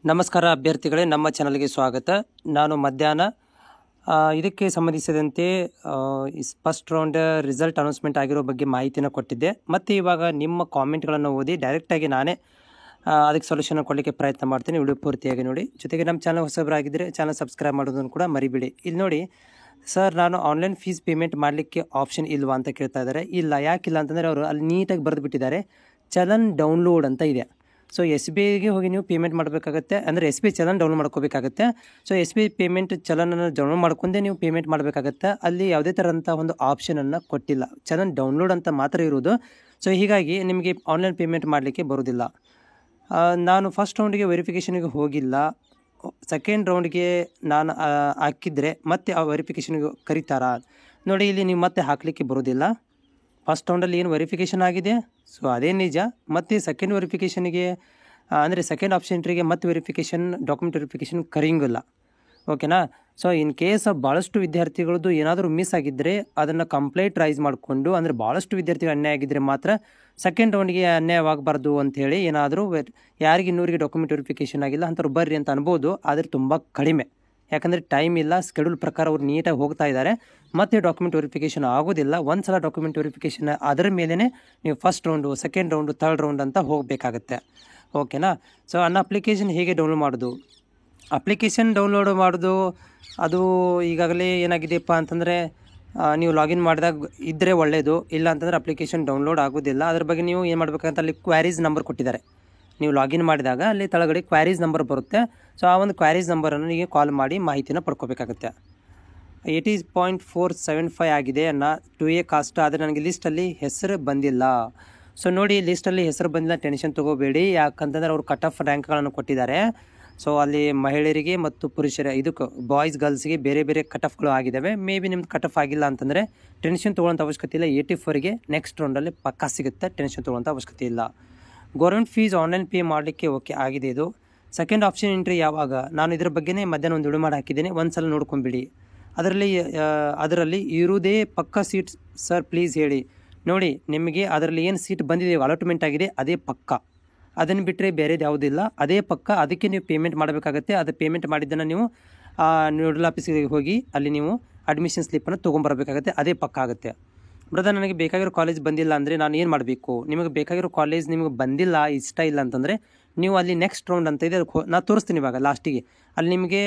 ನಮಸ್ಕಾರ ಅಭ್ಯರ್ಥಿಗಳೇ, ನಮ್ಮ ಚಾನಲ್ಗೆ ಸ್ವಾಗತ. ನಾನು ಮಧ್ಯಾಹ್ನ ಇದಕ್ಕೆ ಸಂಬಂಧಿಸಿದಂತೆ ಫಸ್ಟ್ ರೌಂಡ್ ರಿಸಲ್ಟ್ ಅನೌನ್ಸ್ಮೆಂಟ್ ಆಗಿರೋ ಬಗ್ಗೆ ಮಾಹಿತಿನ ಕೊಟ್ಟಿದ್ದೆ. ಮತ್ತು ಇವಾಗ ನಿಮ್ಮ ಕಾಮೆಂಟ್ಗಳನ್ನು ಓದಿ ಡೈರೆಕ್ಟಾಗಿ ನಾನೇ ಅದಕ್ಕೆ ಸೊಲ್ಯೂಷನ್ ಕೊಡಲಿಕ್ಕೆ ಪ್ರಯತ್ನ ಮಾಡ್ತೀನಿ. ವಿಡಿಯೋ ಪೂರ್ತಿಯಾಗಿ ನೋಡಿ. ಜೊತೆಗೆ ನಮ್ಮ ಚಾನಲ್ ಹೊಸಬರಾಗಿದ್ದರೆ ಚಾನಲ್ ಸಬ್ಸ್ಕ್ರೈಬ್ ಮಾಡೋದನ್ನು ಕೂಡ ಮರಿಬೇಡಿ. ಇಲ್ಲಿ ನೋಡಿ ಸರ್, ನಾನು ಆನ್ಲೈನ್ ಫೀಸ್ ಪೇಮೆಂಟ್ ಮಾಡಲಿಕ್ಕೆ ಆಪ್ಷನ್ ಇಲ್ವಾ ಅಂತ ಕೇಳ್ತಾ ಇದ್ದಾರೆ. ಇಲ್ಲ, ಯಾಕಿಲ್ಲ ಅಂತಂದರೆ ಅವರು ಅಲ್ಲಿ ನೀಟಾಗಿ ಬರೆದು ಬಿಟ್ಟಿದ್ದಾರೆ, ಚಲನ್ ಡೌನ್ಲೋಡ್ ಅಂತ ಇದೆ. ಸೊ ಎಸ್ ಬಿ ಐಗೆ ಹೋಗಿ ನೀವು ಪೇಮೆಂಟ್ ಮಾಡಬೇಕಾಗತ್ತೆ, ಅಂದರೆ S B I challan download ಮಾಡ್ಕೋಬೇಕಾಗತ್ತೆ. So S B I payment ಚಲನನ್ನು ಡೌನ್ಲೋಡ್ ಮಾಡ್ಕೊಂಡೇ ನೀವು ಪೇಮೆಂಟ್ ಮಾಡಬೇಕಾಗತ್ತೆ. ಅಲ್ಲಿ ಯಾವುದೇ ಥರಂಥ ಒಂದು ಆಪ್ಷನನ್ನು ಕೊಟ್ಟಿಲ್ಲ, ಚಲನ್ ಡೌನ್ಲೋಡ್ ಅಂತ ಮಾತ್ರ ಇರೋದು. ಸೊ ಹೀಗಾಗಿ ನಿಮಗೆ ಆನ್ಲೈನ್ ಪೇಮೆಂಟ್ ಮಾಡಲಿಕ್ಕೆ ಬರೋದಿಲ್ಲ. ನಾನು ಫಸ್ಟ್ ರೌಂಡಿಗೆ ವೆರಿಫಿಕೇಷನ್ಗೆ ಹೋಗಿಲ್ಲ. ಸೆಕೆಂಡ್ ರೌಂಡ್ಗೆ ನಾನು ಹಾಕಿದರೆ ಮತ್ತೆ ಆ ವೆರಿಫಿಕೇಷನ್ಗೆ ಕರೀತಾರಾ ನೋಡಿ. ಇಲ್ಲಿ ನೀವು ಮತ್ತೆ ಹಾಕಲಿಕ್ಕೆ ಬರೋದಿಲ್ಲ. ಫಸ್ಟ್ ರೌಂಡಲ್ಲಿ ಏನು ವೆರಿಫಿಕೇಷನ್ ಆಗಿದೆ ಸೊ ಅದೇ ನಿಜ. ಮತ್ತು ಸೆಕೆಂಡ್ ವೆರಿಫಿಕೇಷನ್ಗೆ ಅಂದರೆ ಸೆಕೆಂಡ್ ಆಪ್ಷನ್ಟ್ರಿಗೆ ಮತ್ತು ವೆರಿಫಿಕೇಷನ್ ಡಾಕ್ಯುಮೆಂಟ್ ವೆರಿಫಿಕೇಷನ್ ಕರೆಯಂಗಿಲ್ಲ. ಓಕೆನಾ. ಸೊ ಇನ್ ಕೇಸ್ ಭಾಳಷ್ಟು ವಿದ್ಯಾರ್ಥಿಗಳದ್ದು ಏನಾದರೂ ಮಿಸ್ ಆಗಿದ್ದರೆ ಅದನ್ನು ಕಂಪ್ಲೇಂಟ್ ರೈಸ್ ಮಾಡಿಕೊಂಡು, ಅಂದರೆ ಭಾಳಷ್ಟು ವಿದ್ಯಾರ್ಥಿಗಳು ಅನ್ಯಾಯ ಆಗಿದ್ದರೆ ಮಾತ್ರ ಸೆಕೆಂಡ್ ರೌಂಡ್ಗೆ ಅನ್ಯಾಯವಾಗಬಾರ್ದು ಅಂಥೇಳಿ ಏನಾದರೂ ಯಾರಿಗೆ ಇನ್ನೂರಿಗೆ ಡಾಕ್ಯುಮೆಂಟ್ ವೆರಿಫಿಕೇಷನ್ ಆಗಿಲ್ಲ ಅಂಥವ್ರು ಬರ್ರಿ ಅಂತ ಅನ್ಬೋದು. ಆದರೆ ತುಂಬ ಕಡಿಮೆ, ಯಾಕಂದರೆ ಟೈಮ್ ಇಲ್ಲ, ಸ್ಕೆಡ್ಯೂಲ್ ಪ್ರಕಾರ ಅವ್ರು ನೀಟಾಗಿ ಹೋಗ್ತಾ ಇದ್ದಾರೆ. ಮತ್ತು ಡಾಕ್ಯುಮೆಂಟ್ ವೆರಿಫಿಕೇಷನ್ ಆಗೋದಿಲ್ಲ. ಒಂದು ಸಲ ಡಾಕ್ಯುಮೆಂಟ್ ವೆರಿಫಿಕೇಷನ್ ಅದರ ಮೇಲೇ ನೀವು first round, second round, third round ಅಂತ ಹೋಗಬೇಕಾಗತ್ತೆ. ಓಕೆನಾ. ಸೊ ನನ್ನ ಅಪ್ಲಿಕೇಶನ್ ಹೇಗೆ ಡೌನ್ಲೋಡ್ ಮಾಡೋದು? ಅಪ್ಲಿಕೇಶನ್ ಡೌನ್ಲೋಡ್ ಮಾಡೋದು ಅದು ಈಗಾಗಲೇ ಏನಾಗಿದೆಯಪ್ಪ ಅಂತಂದರೆ ನೀವು ಲಾಗಿನ್ ಮಾಡಿದಾಗ ಇದ್ದರೆ ಒಳ್ಳೆಯದು. ಇಲ್ಲ ಅಂತಂದರೆ ಅಪ್ಲಿಕೇಶನ್ ಡೌನ್ಲೋಡ್ ಆಗೋದಿಲ್ಲ. ಅದ್ರ ಬಗ್ಗೆ ನೀವು ಏನು ಮಾಡಬೇಕಂತ ಅಲ್ಲಿ ಕ್ವಾರೀಸ್ ನಂಬರ್ ಕೊಟ್ಟಿದ್ದಾರೆ. ನೀವು ಲಾಗಿನ್ ಮಾಡಿದಾಗ ಅಲ್ಲಿ ತಳಗಡೆ ಕ್ವಾರೀಸ್ ನಂಬರ್ ಬರುತ್ತೆ. ಸೊ ಆ ಒಂದು ಕ್ವಾರೀಸ್ ನಂಬರನ್ನು ನೀವು ಕಾಲ್ ಮಾಡಿ ಮಾಹಿತಿನ ಪಡ್ಕೋಬೇಕಾಗುತ್ತೆ. 80.475 ಆಗಿದೆ ನಾ 2A ಕಾಸ್ಟ್. ಆದರೆ ನನಗೆ ಲಿಸ್ಟಲ್ಲಿ ಹೆಸರು ಬಂದಿಲ್ಲ. ಸೊ ನೋಡಿ, ಲಿಸ್ಟಲ್ಲಿ ಹೆಸರು ಬಂದಿಲ್ಲ, ಟೆನ್ಷನ್ ತೊಗೋಬೇಡಿ. ಯಾಕಂತಂದರೆ ಅವರು ಕಟ್ ಆಫ್ ರ್ಯಾಂಕ್ಗಳನ್ನು ಕೊಟ್ಟಿದ್ದಾರೆ. ಸೊ ಅಲ್ಲಿ ಮಹಿಳೆಯರಿಗೆ ಮತ್ತು ಪುರುಷರ ಇದಕ್ಕೆ ಬಾಯ್ಸ್ ಗರ್ಲ್ಸ್ಗೆ ಬೇರೆ ಬೇರೆ ಕಟ್ ಆಫ್ಗಳು ಆಗಿದ್ದಾವೆ. ಮೇ ಬಿ ನಿಮ್ದು ಕಟ್ ಆಫ್ ಆಗಿಲ್ಲ ಅಂತಂದರೆ ಟೆನ್ಷನ್ ತೊಗೊಳ್ಳೋಂಥ ಅವಶ್ಯಕತೆ ಇಲ್ಲ. 84ಗೆ ನೆಕ್ಸ್ಟ್ ರೌಂಡಲ್ಲಿ ಪಕ್ಕಾ ಸಿಗುತ್ತೆ, ಟೆನ್ಷನ್ ತೊಗೊಳ್ಳೋಂಥ ಅವಶ್ಯಕತೆ ಇಲ್ಲ. ಗೌರ್ಮೆಂಟ್ ಫೀಸ್ ಆನ್ಲೈನ್ ಪೇ ಮಾಡಲಿಕ್ಕೆ ಓಕೆ ಆಗಿದೆ. ಇದು ಸೆಕೆಂಡ್ ಆಪ್ಷನ್ ಎಂಟ್ರಿ ಯಾವಾಗ? ನಾನು ಇದರ ಬಗ್ಗೆನೇ ಮಧ್ಯಾಹ್ನ ಒಂದು ವಿಡಿಯೋ ಮಾಡಿ ಹಾಕಿದ್ದೇನೆ, ಒಂದು ಸಲ ನೋಡ್ಕೊಂಬಿಡಿ. ಅದರಲ್ಲಿ ಇರುವುದೇ ಪಕ್ಕಾ ಸೀಟ್ ಸರ್, ಪ್ಲೀಸ್ ಹೇಳಿ. ನೋಡಿ, ನಿಮಗೆ ಅದರಲ್ಲಿ ಏನು ಸೀಟ್ ಬಂದಿದೆ, ಅಲಾಟ್ಮೆಂಟ್ ಆಗಿದೆ, ಅದೇ ಪಕ್ಕ. ಅದನ್ನು ಬಿಟ್ಟರೆ ಬೇರೆದು ಯಾವುದಿಲ್ಲ, ಅದೇ ಪಕ್ಕ. ಅದಕ್ಕೆ ನೀವು ಪೇಮೆಂಟ್ ಮಾಡಬೇಕಾಗತ್ತೆ. ಅದು ಪೇಮೆಂಟ್ ಮಾಡಿದ್ದನ್ನು ನೀವು ನೋಡಲ್ ಆಫೀಸಿಗೆ ಹೋಗಿ ಅಲ್ಲಿ ನೀವು ಅಡ್ಮಿಷನ್ ಸ್ಲಿಪ್ಪನ್ನು ತೊಗೊಂಬರಬೇಕಾಗತ್ತೆ. ಅದೇ ಪಕ್ಕ ಆಗುತ್ತೆ. ಬ್ರದರ್, ನನಗೆ ಬೇಕಾಗಿರೋ ಕಾಲೇಜ್ ಬಂದಿಲ್ಲ ಅಂದರೆ ನಾನು ಏನು ಮಾಡಬೇಕು? ನಿಮಗೆ ಬೇಕಾಗಿರೋ ಕಾಲೇಜ್ ನಿಮಗೆ ಬಂದಿಲ್ಲ, ಇಷ್ಟ ಇಲ್ಲ ಅಂತಂದರೆ ನೀವು ಅಲ್ಲಿ ನೆಕ್ಸ್ಟ್ ರೌಂಡ್ ಅಂತ ಇದೆ, ನಾನು ತೋರಿಸ್ತೀನಿ ಇವಾಗ ಲಾಸ್ಟಿಗೆ. ಅಲ್ಲಿ ನಿಮಗೆ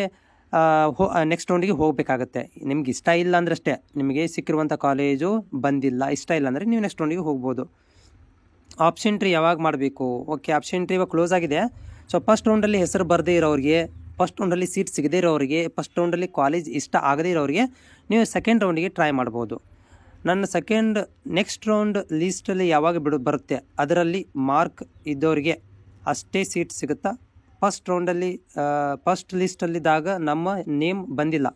ನೆಕ್ಸ್ಟ್ ರೌಂಡಿಗೆ ಹೋಗಬೇಕಾಗತ್ತೆ. ನಿಮ್ಗೆ ಇಷ್ಟ ಇಲ್ಲ ಅಂದ್ರೆ ಅಷ್ಟೇ, ನಿಮಗೆ ಸಿಕ್ಕಿರುವಂಥ ಕಾಲೇಜು ಬಂದಿಲ್ಲ, ಇಷ್ಟ ಇಲ್ಲ ಅಂದರೆ ನೀವು ನೆಕ್ಸ್ಟ್ ರೌಂಡಿಗೆ ಹೋಗ್ಬೋದು. ಆಪ್ಷನ್ ಟ್ರೀ ಯಾವಾಗ ಮಾಡಬೇಕು? ಓಕೆ, ಆಪ್ಷನ್ ಟ್ರೀ ಇವಾಗ ಕ್ಲೋಸ್ ಆಗಿದೆ. ಸೊ ಫಸ್ಟ್ ರೌಂಡಲ್ಲಿ ಹೆಸರು ಬರದೇ ಇರೋರಿಗೆ, ಫಸ್ಟ್ ರೌಂಡಲ್ಲಿ ಸೀಟ್ ಸಿಗದೇ ಇರೋರಿಗೆ, ಫಸ್ಟ್ ರೌಂಡಲ್ಲಿ ಕಾಲೇಜ್ ಇಷ್ಟ ಆಗದೇ ಇರೋರಿಗೆ ನೀವು ಸೆಕೆಂಡ್ ರೌಂಡಿಗೆ ಟ್ರೈ ಮಾಡ್ಬೋದು. ನನ್ನ ನೆಕ್ಸ್ಟ್ ರೌಂಡ್ ಲೀಸ್ಟಲ್ಲಿ ಯಾವಾಗ ಬರುತ್ತೆ ಅದರಲ್ಲಿ ಮಾರ್ಕ್ ಇದ್ದವರಿಗೆ ಅಷ್ಟೇ ಸೀಟ್ ಸಿಗುತ್ತಾ? ಫಸ್ಟ್ ರೌಂಡಲ್ಲಿ ಫಸ್ಟ್ ಲಿಸ್ಟಲ್ಲಿದ್ದಾಗ ನಮ್ಮ ನೇಮ್ ಬಂದಿಲ್ಲ,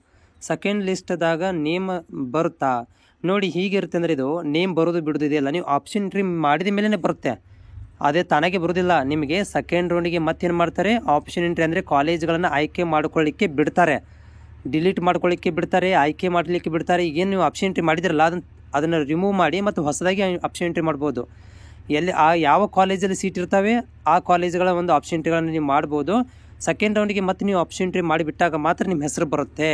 ಸೆಕೆಂಡ್ ಲಿಸ್ಟ್ದಾಗ ನೇಮ್ ಬರುತ್ತಾ? ನೋಡಿ, ಹೀಗಿರುತ್ತೆ ಅಂದರೆ ಇದು ನೇಮ್ ಬರೋದು ಬಿಡೋದು ಇದೆಯಲ್ಲ, ನೀವು ಆಪ್ಷನ್ ಎಂಟ್ರಿ ಮಾಡಿದ ಮೇಲೇ ಬರುತ್ತೆ, ಅದೇ ತಾನಾಗೆ ಬರೋದಿಲ್ಲ. ನಿಮಗೆ ಸೆಕೆಂಡ್ ರೌಂಡಿಗೆ ಮತ್ತೇನು ಮಾಡ್ತಾರೆ? ಆಪ್ಷನ್ ಎಂಟ್ರಿ ಅಂದರೆ ಕಾಲೇಜ್ಗಳನ್ನು ಆಯ್ಕೆ ಮಾಡ್ಕೊಳ್ಳಿಕ್ಕೆ ಬಿಡ್ತಾರೆ, ಡಿಲೀಟ್ ಮಾಡ್ಕೊಳ್ಳಿಕ್ಕೆ ಬಿಡ್ತಾರೆ, ಆಯ್ಕೆ ಮಾಡಲಿಕ್ಕೆ ಬಿಡ್ತಾರೆ. ಈಗೇನು ನೀವು ಆಪ್ಷನ್ ಎಂಟ್ರಿ ಮಾಡಿದಿರಲ್ಲ ಅದನ್ನು ರಿಮೂವ್ ಮಾಡಿ ಮತ್ತು ಹೊಸದಾಗಿ ಆಪ್ಷನ್ ಎಂಟ್ರಿ ಮಾಡ್ಬೋದು. ಎಲ್ಲಿ ಯಾವ ಕಾಲೇಜಲ್ಲಿ ಸೀಟ್ ಇರ್ತವೆ ಆ ಕಾಲೇಜ್ಗಳ ಒಂದು ಆಪ್ಷನ್ ಎಂಟ್ರಿಗಳನ್ನು ನೀವು ಮಾಡ್ಬೋದು. ಸೆಕೆಂಡ್ ರೌಂಡಿಗೆ ಮತ್ತೆ ನೀವು ಆಪ್ಷನ್ ಎಂಟ್ರಿ ಮಾಡಿಬಿಟ್ಟಾಗ ಮಾತ್ರ ನಿಮ್ಮ ಹೆಸರು ಬರುತ್ತೆ.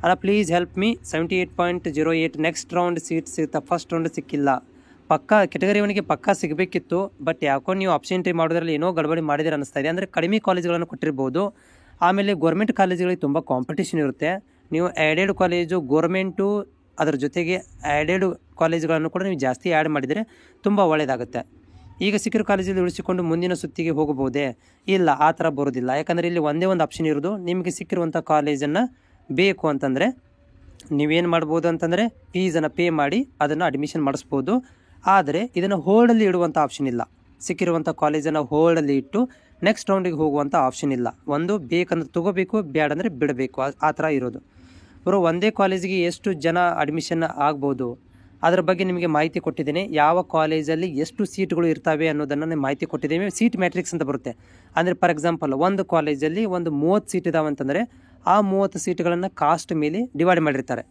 ಅಲ್ಲ, please help me. 78.08 next round seat ಸಿಗುತ್ತಾ? ಫಸ್ಟ್ ರೌಂಡ್ ಸಿಕ್ಕಿಲ್ಲ. ಪಕ್ಕಾ ಕೆಟಗರಿ ಒನ್ಗೆ ಪಕ್ಕಾ ಸಿಗಬೇಕಿತ್ತು, ಬಟ್ ಯಾಕೋ ನೀವು ಆಪ್ಷನ್ ಎಂಟ್ರಿ ಮಾಡೋದ್ರಲ್ಲಿ ಏನೋ ಗಡಬಡಿ ಮಾಡಿದ್ರೆ ಅನ್ನಿಸ್ತಾ ಇದೆ. ಅಂದರೆ ಕಡಿಮೆ ಕಾಲೇಜ್ಗಳನ್ನು ಕೊಟ್ಟಿರ್ಬೋದು. ಆಮೇಲೆ ಗೌರ್ಮೆಂಟ್ ಕಾಲೇಜುಗಳಿಗೆ ತುಂಬ ಕಾಂಪಿಟೇಷನ್ ಇರುತ್ತೆ. ನೀವು ಆ್ಯಡೆಡ್ ಕಾಲೇಜು ಗೌರ್ಮೆಂಟು ಅದರ ಜೊತೆಗೆ ಆ್ಯಡೆಡ್ ಕಾಲೇಜುಗಳನ್ನು ಕೂಡ ನೀವು ಜಾಸ್ತಿ ಆ್ಯಡ್ ಮಾಡಿದರೆ ತುಂಬ ಒಳ್ಳೆಯದಾಗುತ್ತೆ. ಈಗ ಸಿಕ್ಕಿರೋ ಕಾಲೇಜಲ್ಲಿ ಉಳಿಸಿಕೊಂಡು ಮುಂದಿನ ಸುತ್ತಿಗೆ ಹೋಗಬಹುದೇ? ಇಲ್ಲ, ಆ ಥರ ಬರೋದಿಲ್ಲ. ಯಾಕಂದರೆ ಇಲ್ಲಿ ಒಂದೇ ಒಂದು ಆಪ್ಷನ್ ಇರೋದು, ನಿಮಗೆ ಸಿಕ್ಕಿರುವಂಥ ಕಾಲೇಜನ್ನು ಬೇಕು ಅಂತಂದರೆ ನೀವೇನು ಮಾಡ್ಬೋದು ಅಂತಂದರೆ ಫೀಸನ್ನು ಪೇ ಮಾಡಿ ಅದನ್ನು ಅಡ್ಮಿಷನ್ ಮಾಡಿಸ್ಬೋದು. ಆದರೆ ಇದನ್ನು ಹೋಲ್ಡಲ್ಲಿ ಇಡುವಂಥ ಆಪ್ಷನ್ ಇಲ್ಲ. ಸಿಕ್ಕಿರುವಂಥ ಕಾಲೇಜನ್ನು ಹೋಲ್ಡಲ್ಲಿ ಇಟ್ಟು ನೆಕ್ಸ್ಟ್ ರೌಂಡಿಗೆ ಹೋಗುವಂಥ ಆಪ್ಷನ್ ಇಲ್ಲ. ಒಂದು ಬೇಕಂದ್ರೆ ತೊಗೋಬೇಕು, ಬೇಡಂದರೆ ಬಿಡಬೇಕು, ಆ ಥರ ಇರೋದು. ಬರೋ ಒಂದೇ ಕಾಲೇಜಿಗೆ ಎಷ್ಟು ಜನ ಅಡ್ಮಿಷನ್ ಆಗ್ಬೋದು ಅದರ ಬಗ್ಗೆ ನಿಮಗೆ ಮಾಹಿತಿ ಕೊಟ್ಟಿದ್ದೇನೆ. ಯಾವ ಕಾಲೇಜಲ್ಲಿ ಎಷ್ಟು ಸೀಟ್ಗಳು ಇರ್ತವೆ ಅನ್ನೋದನ್ನು ಮಾಹಿತಿ ಕೊಟ್ಟಿದ್ದೇನೆ. ಸೀಟ್ ಮ್ಯಾಟ್ರಿಕ್ಸ್ ಅಂತ ಬರುತ್ತೆ. ಅಂದರೆ ಫಾರ್ ಎಕ್ಸಾಂಪಲ್ ಒಂದು ಕಾಲೇಜಲ್ಲಿ ಒಂದು 30 ಸೀಟ್ ಇದಾವೆ ಅಂತಂದರೆ ಆ 30 ಸೀಟ್ಗಳನ್ನು ಕಾಸ್ಟ್ ಮೇಲೆ ಡಿವೈಡ್ ಮಾಡಿರ್ತಾರೆ.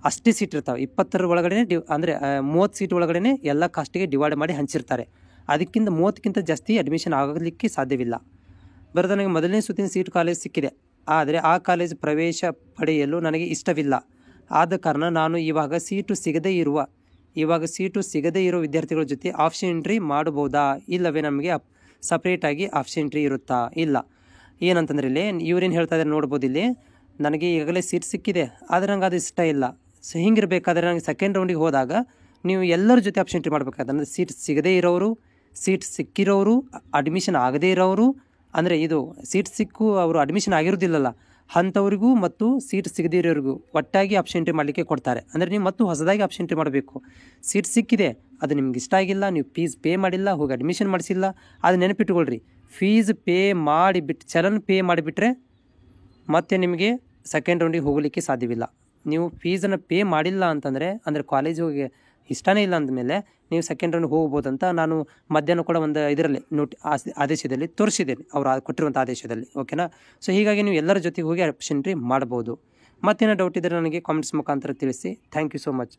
ಅಷ್ಟೇ ಸೀಟ್ ಇರ್ತಾವೆ. 20 ಒಳಗಡೆ ಅಂದರೆ 30 ಸೀಟ್ ಒಳಗಡೆ ಎಲ್ಲ ಕಾಸ್ಟಿಗೆ ಡಿವೈಡ್ ಮಾಡಿ ಹಂಚಿರ್ತಾರೆ. ಅದಕ್ಕಿಂತ 30ಕ್ಕಿಂತ ಜಾಸ್ತಿ ಅಡ್ಮಿಷನ್ ಆಗಲಿಕ್ಕೆ ಸಾಧ್ಯವಿಲ್ಲ. ಬರೆದ ನನಗೆ ಮೊದಲನೇ ಸುತ್ತಿನ ಸೀಟ್ ಕಾಲೇಜ್ ಸಿಕ್ಕಿದೆ, ಆದರೆ ಆ ಕಾಲೇಜ್ ಪ್ರವೇಶ ಪಡೆಯಲು ನನಗೆ ಇಷ್ಟವಿಲ್ಲ. ಆದ ಕಾರಣ ನಾನು ಇವಾಗ ಸೀಟು ಸಿಗದೇ ಇರೋ ವಿದ್ಯಾರ್ಥಿಗಳ ಜೊತೆ ಆಪ್ಷನ್ ಎಂಟ್ರಿ ಮಾಡಬಹುದಾ, ಇಲ್ಲವೇ ನಮಗೆ ಸಪ್ರೇಟಾಗಿ ಆಪ್ಷನ್ ಎಂಟ್ರಿ ಇರುತ್ತಾ? ಇಲ್ಲ. ಏನಂತಂದ್ರೆ ಇಲ್ಲಿ ಇವ್ರೇನು ಹೇಳ್ತಾ ಇದ್ದಾರೆ ನೋಡ್ಬೋದು. ಇಲ್ಲಿ ನನಗೆ ಈಗಾಗಲೇ ಸೀಟ್ ಸಿಕ್ಕಿದೆ, ಆದರೆ ನಂಗೆ ಅದು ಇಷ್ಟ ಇಲ್ಲ. ಸೊ ಹಿಂಗಿರಬೇಕಾದ್ರೆ ನನಗೆ ಸೆಕೆಂಡ್ ರೌಂಡಿಗೆ ಹೋದಾಗ ನೀವು ಎಲ್ಲರ ಜೊತೆ ಆಪ್ಷನ್ ಎಂಟ್ರಿ ಮಾಡಬೇಕಾದ್ರೆ, ಅಂದರೆ ಸೀಟ್ ಸಿಗದೇ ಇರೋರು, ಸೀಟ್ ಸಿಕ್ಕಿರೋರು, ಅಡ್ಮಿಷನ್ ಆಗದೇ ಇರೋರು, ಅಂದರೆ ಇದು ಸೀಟ್ ಸಿಕ್ಕು ಅವರು ಅಡ್ಮಿಷನ್ ಆಗಿರೋದಿಲ್ಲಲ್ಲ ಅಂಥವ್ರಿಗೂ ಮತ್ತು ಸೀಟ್ ಸಿಗದೇ ಇರೋರಿಗೂ ಒಟ್ಟಾಗಿ ಆಪ್ಷನ್ ಎಂಟ್ರಿ ಮಾಡಲಿಕ್ಕೆ ಕೊಡ್ತಾರೆ. ಅಂದರೆ ನೀವು ಮತ್ತು ಹೊಸದಾಗಿ ಆಪ್ಷನ್ ಎಂಟ್ರಿ ಮಾಡಬೇಕು. ಸೀಟ್ ಸಿಕ್ಕಿದೆ, ಅದು ನಿಮ್ಗೆ ಇಷ್ಟ ಆಗಿಲ್ಲ, ನೀವು ಫೀಸ್ ಪೇ ಮಾಡಿಲ್ಲ, ಹೋಗಿ ಅಡ್ಮಿಷನ್ ಮಾಡಿಸಿಲ್ಲ, ಅದು ನೆನಪಿಟ್ಕೊಳ್ರಿ. ಫೀಸ್ ಪೇ ಮಾಡಿಬಿಟ್ಟು ಚಲನ್ ಪೇ ಮಾಡಿಬಿಟ್ರೆ ಮತ್ತೆ ನಿಮಗೆ ಸೆಕೆಂಡ್ ರೌಂಡಿಗೆ ಹೋಗಲಿಕ್ಕೆ ಸಾಧ್ಯವಿಲ್ಲ. ನೀವು ಫೀಸನ್ನು ಪೇ ಮಾಡಿಲ್ಲ ಅಂತಂದರೆ, ಅಂದರೆ ಕಾಲೇಜಿಗೆ ಇಷ್ಟನೇ ಇಲ್ಲ ಅಂದಮೇಲೆ ನೀವು ಸೆಕೆಂಡ್ ರೌಂಡ್ ಹೋಗ್ಬೋದು ಅಂತ ನಾನು ಮಧ್ಯಾಹ್ನ ಕೂಡ ಒಂದು ಇದರಲ್ಲಿ ಆದೇಶದಲ್ಲಿ ತೋರಿಸಿದ್ದೇನೆ, ಅವರು ಕೊಟ್ಟಿರುವಂಥ ಆದೇಶದಲ್ಲಿ. ಓಕೆನಾ? ಸೊ ಹೀಗಾಗಿ ನೀವು ಎಲ್ಲರ ಜೊತೆಗೆ ಹೋಗಿ ಆಪ್ಷನ್ ಎಂಟ್ರಿ ಮಾಡ್ಬೋದು. ಮತ್ತೇನೋ ಡೌಟ್ ಇದ್ದರೆ ನನಗೆ ಕಾಮೆಂಟ್ಸ್ ಮುಖಾಂತರ ತಿಳಿಸಿ. Thank you so much.